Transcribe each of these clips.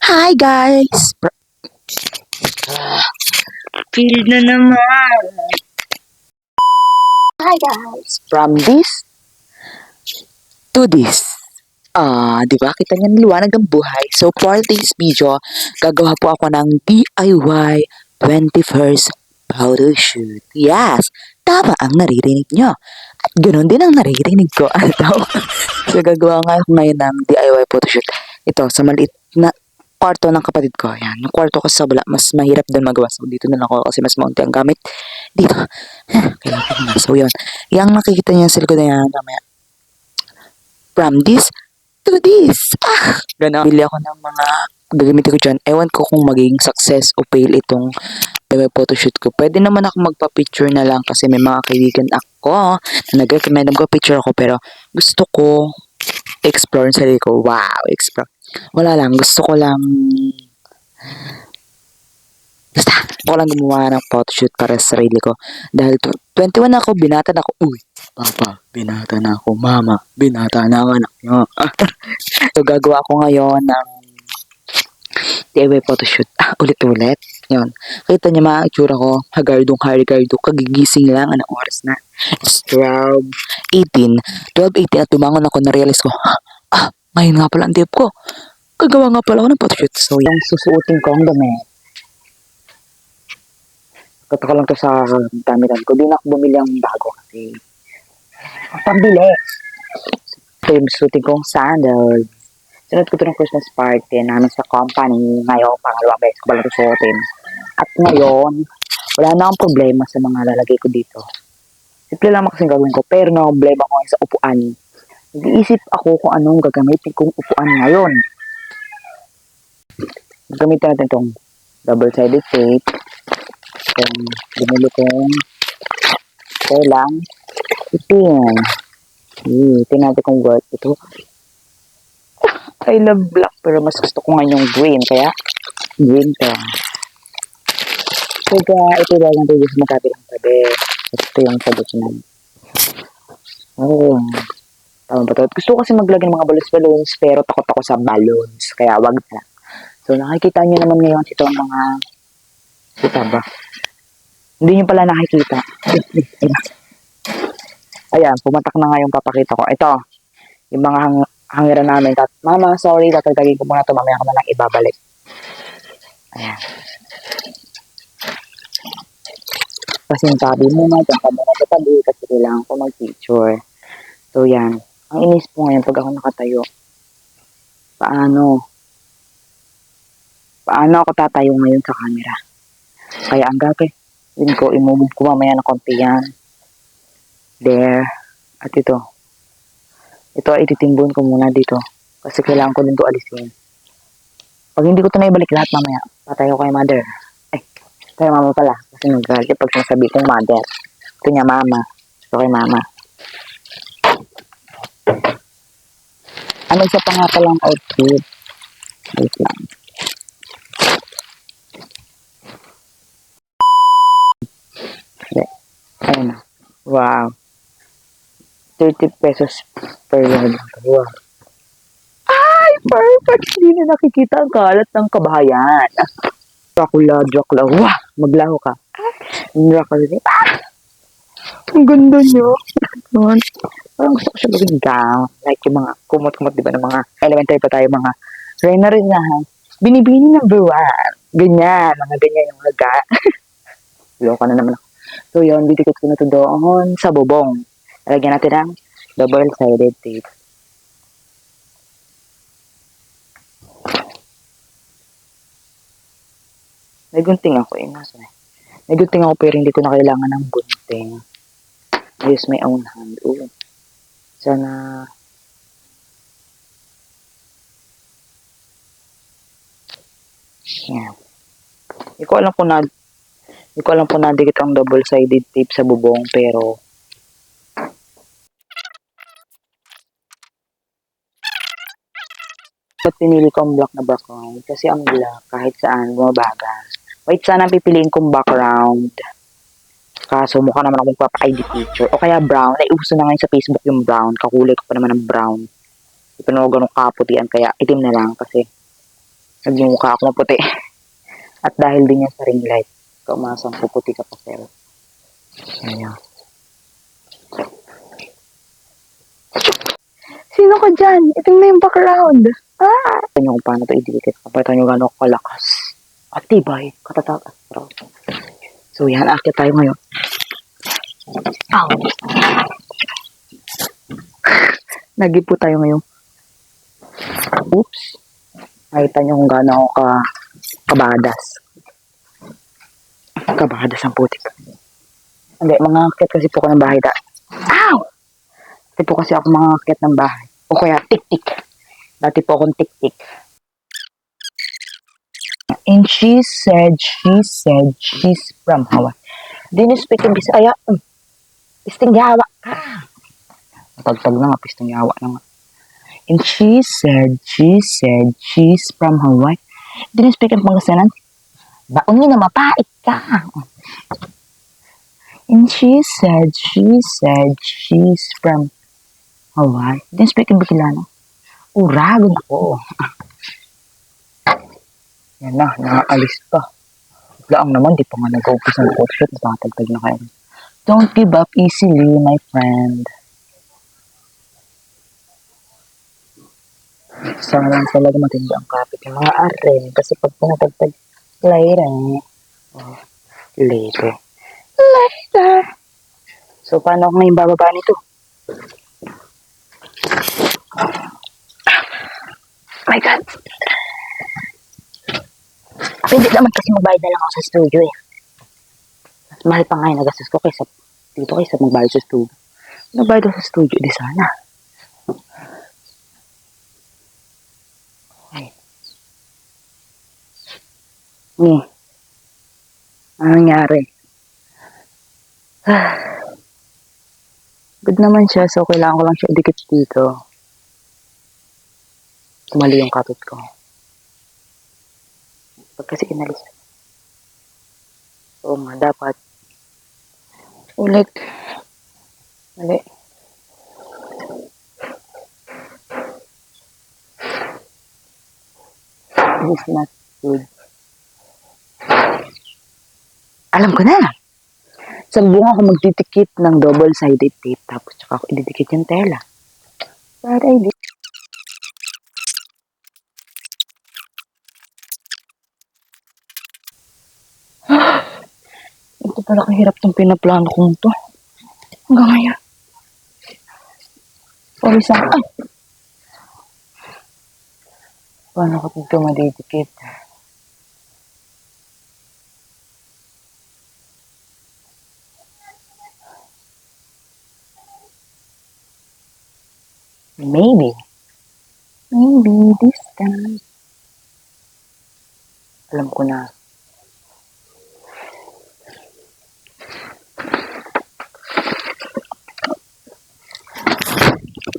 Hi guys! Feel na naman. Hi guys! From this to this. Di ba? Kita niyan liwanag ng buhay. So for this video, gagawa po ako ng DIY 21st photo shoot. Yes! Tama ang naririnig nyo. At ganoon din ang naririnig ko. So gagawa nga ako ngayon ng DIY photo shoot. Ito, sa maliit na kwarto ng kapatid ko. Yan. Yung kwarto ko sa bala, mas mahirap doon magawa. So, dito na lang ako kasi mas maunti ang gamit. Dito. Kailangan ko na. So, yun. Yang nakikita niya sa likod na yan, mamaya. From this to this. Gano'n. Bili ako ng mga gagamitin ko dyan. Ewan ko kung magiging success o fail itong photoshoot ko. Pwede naman ako magpa-picture na lang kasi may mga kaibigan ako na nag-recommend magpa-picture ako pero gusto ko explore sa sarili ko. Wow, explore. Wala lang, gusto ko lang gumawa ng photoshoot para sa sarili ko. Dahil 21 ako, binata na ako. Uy, papa, binata na ako. Mama, binata na ang anak nyo. So, gagawa ko ngayon ng DIY photoshoot. Ulit-ulit. Yun. Kita niyo mga itsura ko. Hagardo. Kagigising lang. Anong oras na? It's 12:18. 12:18 at tumangon ako. Na-realize ko, ngayon nga pala ang tip ko. Gagawa nga pala ako ng photoshoot. So, yung susuotin ko ang damit. Kata ko lang to sa damitan ko. Di na ako bumili ang bago kasi pambili. So, yung susuotin kong sandals. Sunod ko ito ng Christmas party namin sa company. Ngayon, pangalawang beses ko pala ito suotin. At ngayon, wala na akong problema sa mga lalagay ko dito. Simple lang kasing gagawin ko. Pero na problema ko sa upuan. Nag-iisip ako kung anong gagamitin kong upuan ngayon. Gamitin natin itong double-sided tape. Itong binili kong telang ipin. Tingnan natin kung worth ito. I love black pero mas gusto ko nga yung green. Kaya green to. Kaya ito lang ang video sa magkabilang tabi. Ito yung sagot na. Tama ba ito? Gusto ko kasi maglagay ng mga balloons pero takot ako sa balloons. Kaya wag na. So, nakikita nyo naman ngayon ito ang mga kita ba? Hindi nyo pala nakikita. Ayan, pumatak na nga yung papakita ko. Ito, yung mga hangiran namin. Mama, sorry, tatagagin ko muna ito. Mamaya ko na lang ibabalik. Ayan. Kasi tabi muna, dyan ka muna sa tabi kasi kailangan ko mag-picture. So, yan. Ang inis po ngayon pag ako nakatayo. Paano ako tatayo ngayon sa camera? Kaya ang gagawin ko, imumove ko mamaya na konti yan. There. At ito. Ito ay ititimbon ko muna dito. Kasi kailangan ko din ito alisin. Pag hindi ko ito naibalik lahat mamaya, patay ko kay mother. Kay mama pala. Kasi nagagalit pag sinasabi kong mother. Ito niya mama. Ito kay mama. Ano isa pa nga palang outfit? Wait lang. Ayun na. Wow. 30 pesos per yard. Wow. Ay, perfect! Hindi na nakikita ang kalat ng kabahayan. Dracula. Wow! Maglaho ka. Dracula. Ang ganda niyo. Parang gusto ko siya gawin gown. Like yung mga kumot-kumot, di ba, ng mga elementary pa tayo, mga rin na, binibini ng buwan. Ganyan, mga ganyan yung laga. Loko na naman ako. So yun, didikit ko na ito doon sa bubong. Lagyan natin ng double-sided tape. May gunting ako eh. May gunting ako pero hindi ko na kailangan ng gunting. I use my own hand. Sana yan. Hindi ko alam kung nadikit ang double-sided tape sa bubong pero pinili ko ang black na background kasi ang black kahit saan bumabagal. White sana ang pipiliin kong background. Kaso mukha naman akong papa-ID picture. O kaya brown. Naiuso na ngayon sa Facebook yung brown. Kakulay ko pa naman ng brown. Hindi pa naman ganun kaputian kaya itim na lang kasi Nagmumukha ako maputi. At dahil din yan sa ring light, kaumasang puputi ka pa, pero ayan. Sino ka dyan? Iting na yung background. Ah! Tignan nyo kung paano ito idikit. Kapalitan nyo gano'ng kalakas. At tibay, katatag at proud. So yan, akit tayo ngayon. Ow! Nagipo tayo ngayon. Oops. Nakita nyo kung gaano ako kabadas. Kabadas ang putik. Hindi, mga akit kasi po ko ng bahay. Ow! Dati po kasi ako mga akit ng bahay. O kaya tik-tik. Dati po akong tik-tik. And she said she's from Hawaii. Didn't you speak in Bisaya? Pisting yawa ka. Tagtag na nga, pisting yawa na nga. And she said she's from Hawaii. Didn't you speak in Pangasinan? Baon nyo na mapait ka. And she said she's from Hawaii. Didn't you speak in Bicilano? Uragon ako. Yan na, nakaalis pa. Laang naman, di pa nga nag-focus ng photoshoot. Nakatagtag na kayo. Don't give up easily, my friend. Sana lang talaga matindi ang kapit yung mga aren. Kasi pag pinatagtag, later. So, paano ako ngayon bababa nito? My God. Pwede naman kasi magbayad na lang ako sa studio eh. Mas mahal pa nga yung nagastos ko kaysa magbayad sa studio. Nagbayad ako sa studio, di sana. Ay. Ano nangyari? Good naman siya, so kailangan ko lang siya idikit dito. Tumali yung kapit ko. Pag kasi inalis. Oo nga, dapat. Ulit. Mali. This is not good. Alam ko na. Sa bunga ako magtitikit ng double-sided tape. Tapos tsaka ako ididikit yung tela. Para hindi. Ito pala kahirap itong pinaplano kong to. Hanggang ngayon. Sorry sa... Ay! Paano ko dito madidikit? Maybe this time. Alam ko na.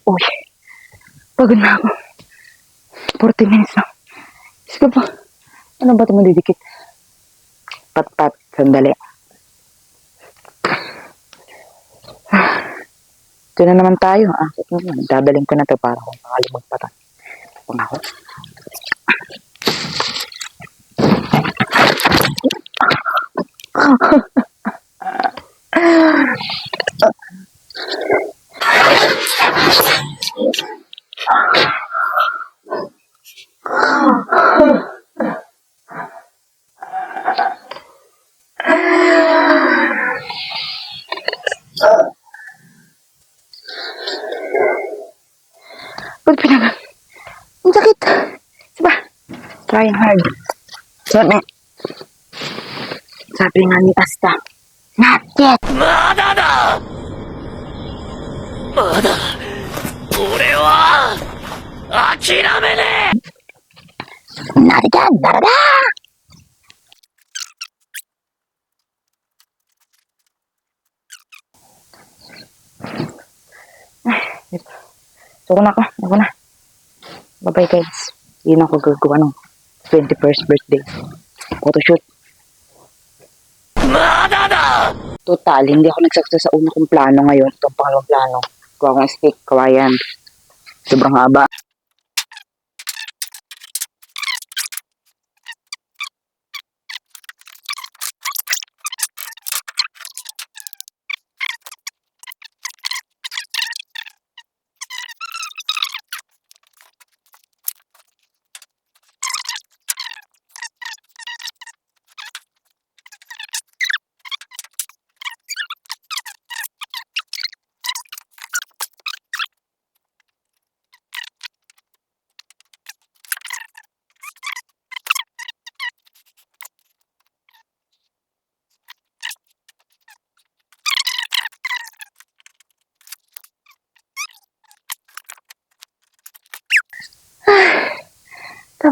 Uy, pagod na ako. 40 minutes na. Sige pa. Ano ba ito madidikit? Pat-pat, sandali. Ito na naman tayo. Dadaling ko na ito para kung pangalimag patan. Pangako. Ba't pinag... Ang sakit! Diba? Trying hard. Sabi nga ni Asta, not yet! Mada! Ore wa akirame ne! Not again! Darada! Suko na ako. Ako na. Bye-bye guys. Yun ako gagawa ng 21st birthday. Photoshoot. Total, hindi ako nagsaksa sa una kong plano ngayon. Itong pangalawang plano. Kuha akong stick, kawayan. Sobrang haba.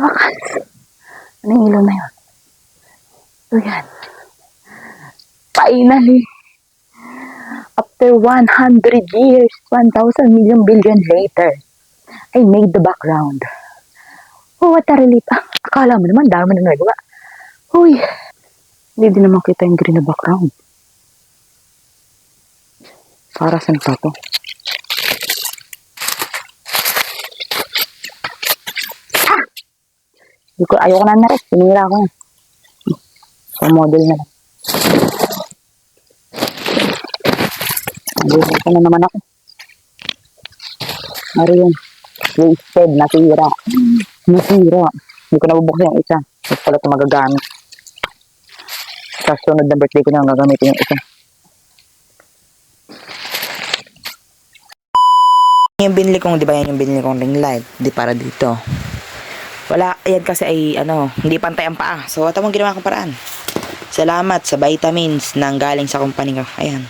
wakas. Anong ilaw na yun? So yan. Finally. After 100 years, 1,000 million billion later, I made the background. Oh, what a relief. Akala mo naman, dami na nagawa. Uy, hindi din naman kita yung green na background. Para saan pa to? Ayoko na na rin. Sinira ko na. So, model na lang. Ayoko na naman ako. Ano yun? Wasted, nasira. Nasira. Hindi ko nabubuksan yung isa. Tapos pala ito magagamit. Sa sunod na birthday ko na gagamitin yung isa. Yung binili kong, di ba yan yung binili kong ring light? Di para dito. Wala, yan kasi ay, hindi pantay ang paa. So, ito mong ginawa kong paraan. Salamat sa vitamins nang galing sa company ko. Ayan.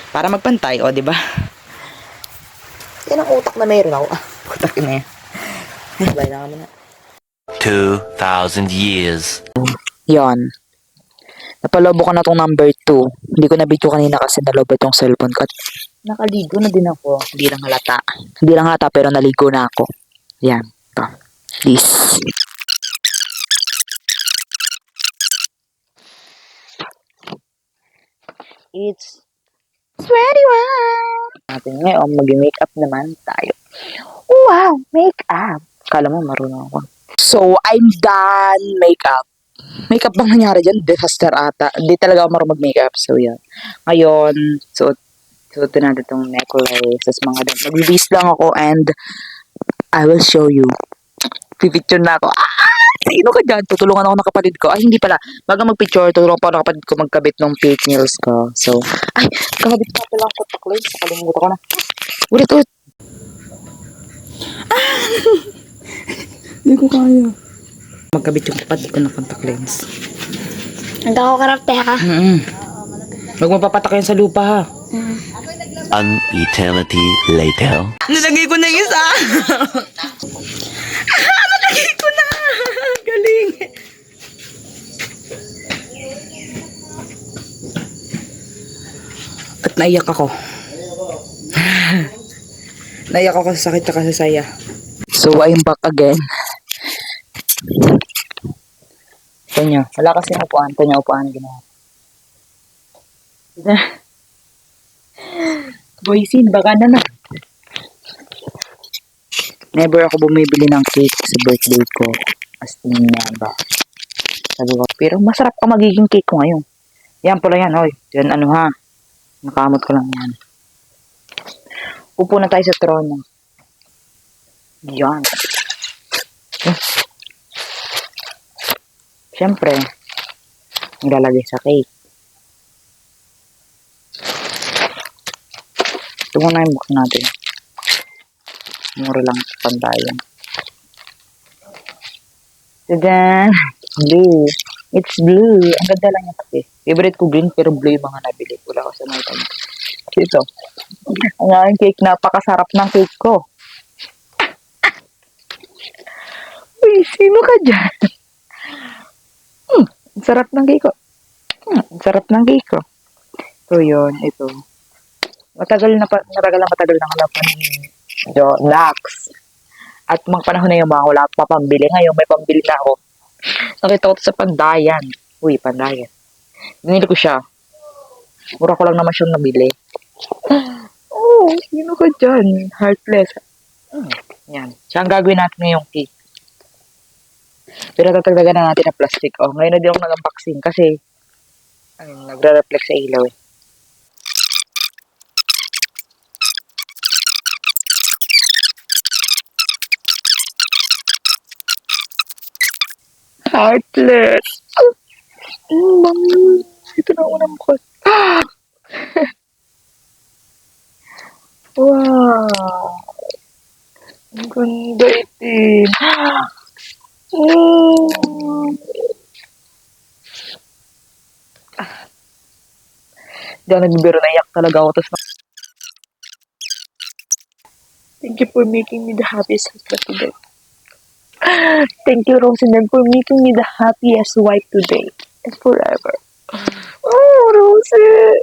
Para magpantay, o, di ba? Yan ang utak na mayroon ako. Utak na yan. Ay, sabay na kami na. 2,000 years. Yon. Napalobo ko na tong number 2. Hindi ko na video kanina kasi nalobo tong cellphone ko. At nakaligo na din ako. Hindi lang halata. Hindi lang halata pero naligo na ako. Yan. Ito. Please. It's 21! Natin ngayon, mag-makeup naman tayo. Wow! Makeup! Kala mo, marunong ako. So, I'm done makeup. Makeup bang nangyari dyan? Disaster ata. Hindi talaga ako marunong mag-makeup. So, yan. Ngayon, suotin natin itong necklace. Tapos mga doon. Mag-release lang ako and I will show you. Pipicture na ako. Sino ka dyan? Tutulungan ako ng kapatid ko. Ay, hindi pala. Baga mag-picture, tutulungan pa ako ng kapatid ko magkabit ng fake nails ko. So, ay, kabit pa pala ang contact lens. Nakalimutan ko na. Ulit. Hindi ko kaya. Magkabit yung kapatid ko ng contact lens. Hindi ako karapte ha. Huwag mapapatak yan sa lupa ha. An eternity later. Nalagay ko na yung isa. Nalagay ko na. Galing. At naiyak ako. Naiyak ako sa sakit at sa saya. So, I'm back again. Ito nyo. Wala kasi upuan. Ito nyo upuan ginawa. Boysin, baka na. Never ako bumibili ng cake sa birthday ko. As in ba? Sabi ko, pero masarap ka magiging cake ko ngayon. Yan pala yan, oy. Yan ano ha. Nakamot ko lang yan. Upo na tayo sa trono. Yan. Siyempre, nilalagay sa cake. Ito muna yung box natin. Mura lang sa pantayan. Tadan! Blue. It's blue. Ang ganda lang yung kasi. Favorite ko green pero blue yung mga nabili. Wala ko sa mga ito. Ito. Ang aking cake. Napakasarap ng cake ko. Uy, sino ka dyan? Ang sarap ng cake ko. Ang sarap ng cake ko. So yun, ito. Matagal na hanap ni Nax. At mga panahon na yung mga wala pa pambili. Ngayon may pambili na ako. Nakita ko sa Pandayan. Uy, Pandayan. Binili ko siya. Mura ko lang naman siyang nabili. Oh, sino ka dyan? Heartless. Yan. Siya ang gagawin natin ngayong cake. Pero tatagdagan na natin ang plastic. Oh, ngayon na din ako nag-unboxing kasi nagre-reflect sa ilaw eh. Heartless. Ito na unang ko. Wow. Ang ganda itin. Diyan nagbibiro na iyak talaga ako. Thank you for making me the happiest husband today. Thank you, Rosen, for making me the happiest wife today and forever. Oh, Rosen!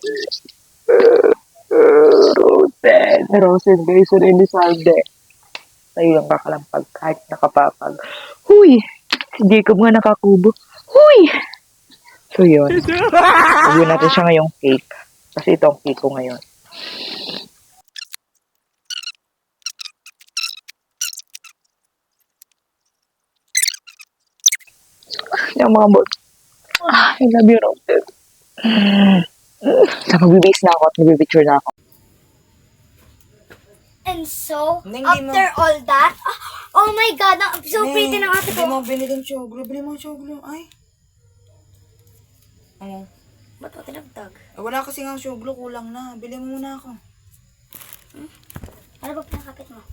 Rosen, Grayson, Elizalde. Tayo yung kakalampag kahit nakapapag. Huy! Si Jacob nga nakakubo. Huy! So, yun. Sabihin natin siya ngayong cake. Kasi ito ang cake ko ngayon. Yung mga bot. I love you, Rosen. Sa magbibis na ako at magbibicture na ako. And so, Hindi mo- after all that, oh my God, ang so pretty ng ate Hindi mo ko. binili ng choglo. Bili mo ng choglo. Ay. Oo. Ba't mo tinagtag? Wala kasi nga choglo. Kulang na. Bili mo muna ako. Ano ba pinakapit mo?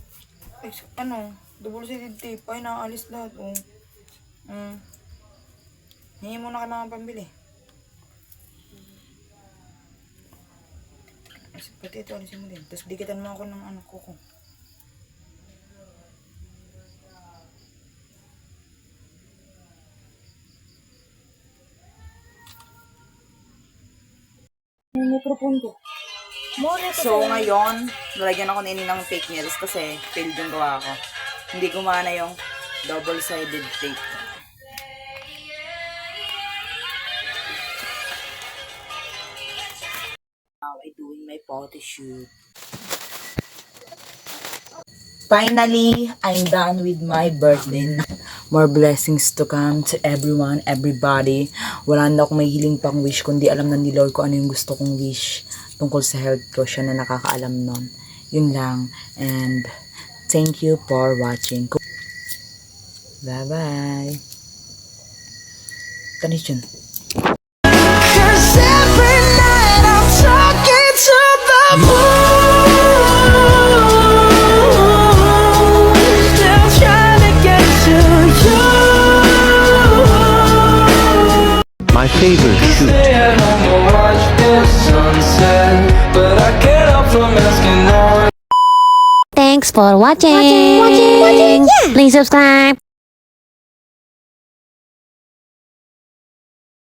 Ay, ano? Double-sided tape. Ay, nakaalis lahat. Oh. Hingi muna kayo mga pambili. Pati ito, alisin mo din. Tapos dikitan mo ako ng ano, kuko. So, ngayon, lalagyan ako nini ng fake nails kasi failed yung gawa ko. Hindi gumana yung double-sided tape. Now, I'm doing my photo shoot. Finally, I'm done with my birthday. More blessings to come to everyone, everybody. Wala na akong may hiling pang wish, kundi alam na ni Lord ko ano yung gusto kong wish tungkol sa health ko. Siya na nakakaalam nun. Yun lang. And thank you for watching. Bye-bye. Tanis yun. My favorite shoot. Thanks for watching. Please subscribe.